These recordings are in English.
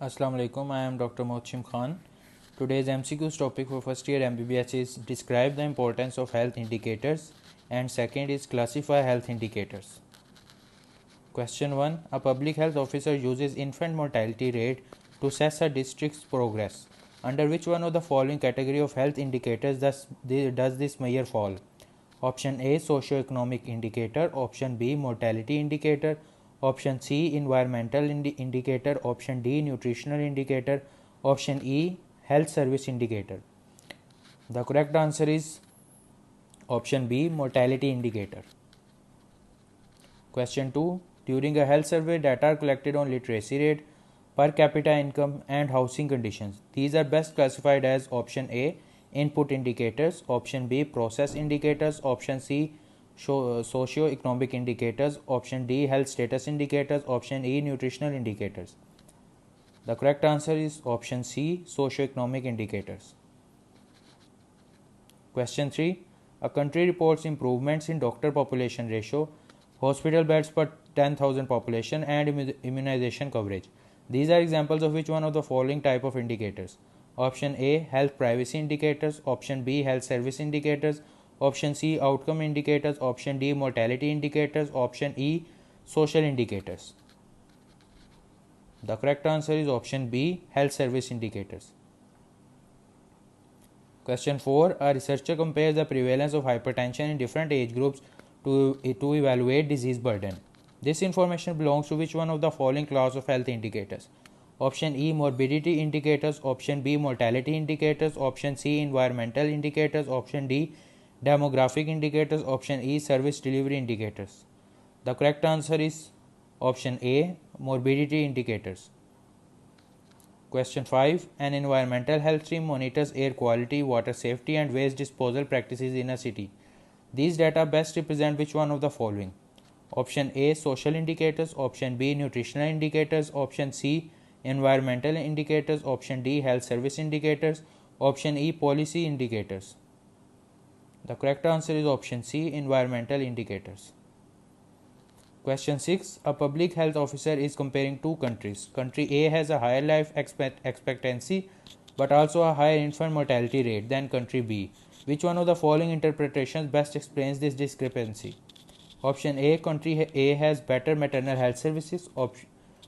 Assalamu alaikum, I am Dr. Mohchim Khan. Today's MCQs topic for first year MBBS is describe the importance of health indicators and second is classify health indicators. Question 1. A public health officer uses infant mortality rate to assess a district's progress. Under which one of the following category of health indicators does this measure fall? Option A, socio-economic indicator. Option B, mortality indicator. Option C, environmental indicator. Option D, nutritional indicator. Option E, health service indicator. The correct answer is option B, mortality indicator. Question 2. During a health survey, data are collected on literacy rate, per capita income and housing conditions. These are best classified as option A, input indicators, option B, process indicators, option C, socio-economic indicators, option D, health status indicators, option E, nutritional indicators. The correct answer is option C, socio-economic indicators. Question 3. A country reports improvements in doctor population ratio, hospital beds per 10,000 population and immunization coverage. These are examples of which one of the following type of indicators? Option A, health privacy indicators. Option B, health service indicators. Option C, outcome indicators. Option D, mortality indicators. Option E, social indicators. The correct answer is option B, health service indicators. Question 4. A researcher compares the prevalence of hypertension in different age groups to evaluate disease burden. This information belongs to which one of the following class of health indicators? Option E, morbidity indicators. Option B, mortality indicators. Option C, environmental indicators. Option D, demographic indicators. Option E, service delivery indicators. The correct answer is option A, morbidity indicators. Question 5. An environmental health team monitors air quality, water safety and waste disposal practices in a city. These data best represent which one of the following? Option A, social indicators. Option B, nutritional indicators. Option C, environmental indicators. Option D, health service indicators. Option E, policy indicators. The correct answer is option C, environmental indicators. Question 6. A public health officer is comparing two countries. Country A has a higher life expectancy but also a higher infant mortality rate than country B. Which one of the following interpretations best explains this discrepancy? Option A, country A has better maternal health services.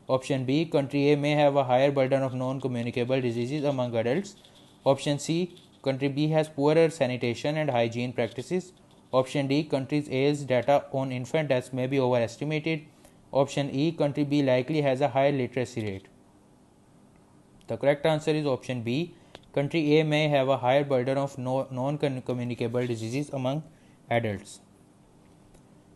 Option B, country A may have a higher burden of non-communicable diseases among adults. Option C, country B has poorer sanitation and hygiene practices. Option D, country A's data on infant deaths may be overestimated. Option E, country B likely has a higher literacy rate. The correct answer is option B, country A may have a higher burden of non-communicable diseases among adults.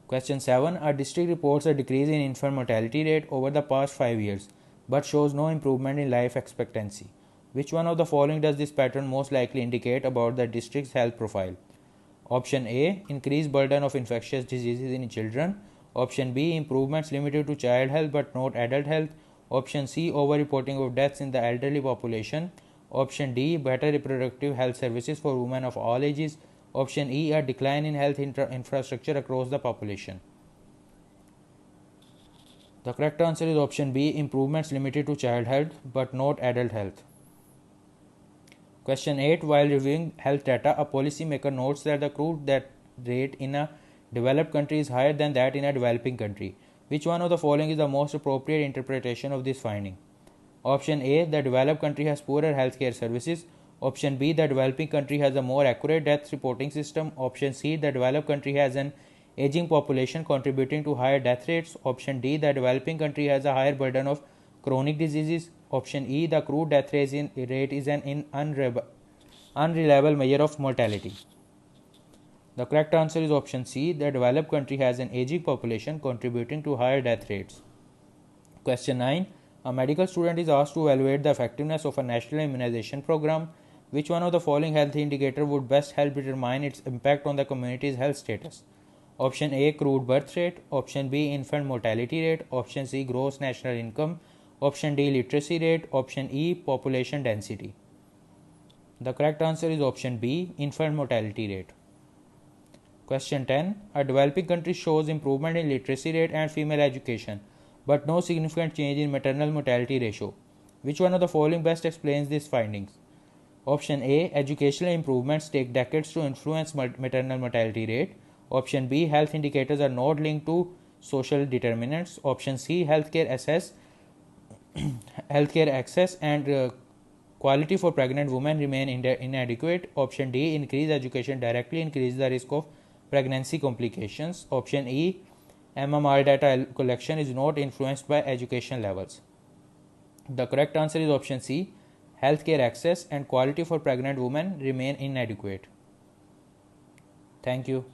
Question 7. A district reports a decrease in infant mortality rate over the past 5 years but shows no improvement in life expectancy. Which one of the following does this pattern most likely indicate about the district's health profile? Option A, increased burden of infectious diseases in children. Option B, improvements limited to child health but not adult health. Option C, over-reporting of deaths in the elderly population. Option D, better reproductive health services for women of all ages. Option E, a decline in health infrastructure across the population. The correct answer is option B, improvements limited to child health but not adult health. Question 8. While reviewing health data, a policymaker notes that the crude death rate in a developed country is higher than that in a developing country. Which one of the following is the most appropriate interpretation of this finding? Option A, the developed country has poorer healthcare services. Option B, the developing country has a more accurate death reporting system. Option C, the developed country has an aging population contributing to higher death rates. Option D, the developing country has a higher burden of chronic diseases. Option E, the crude death rate is an unreliable measure of mortality. The correct answer is option C, the developed country has an aging population contributing to higher death rates. Question 9. A medical student is asked to evaluate the effectiveness of a national immunization program. Which one of the following health indicator would best help determine its impact on the community's health status? Option A, crude birth rate. Option B, infant mortality rate. Option C, gross national income. Option D, literacy rate. Option E, population density. The correct answer is option B, infant mortality rate. Question 10. A developing country shows improvement in literacy rate and female education, but no significant change in maternal mortality ratio. Which one of the following best explains these findings? Option A, educational improvements take decades to influence maternal mortality rate. Option B, health indicators are not linked to social determinants. Option C, healthcare access and quality for pregnant women remain inadequate. Option D, increased education directly increases the risk of pregnancy complications. Option E, MMR data collection is not influenced by education levels. The correct answer is option C. Healthcare access and quality for pregnant women remain inadequate. Thank you.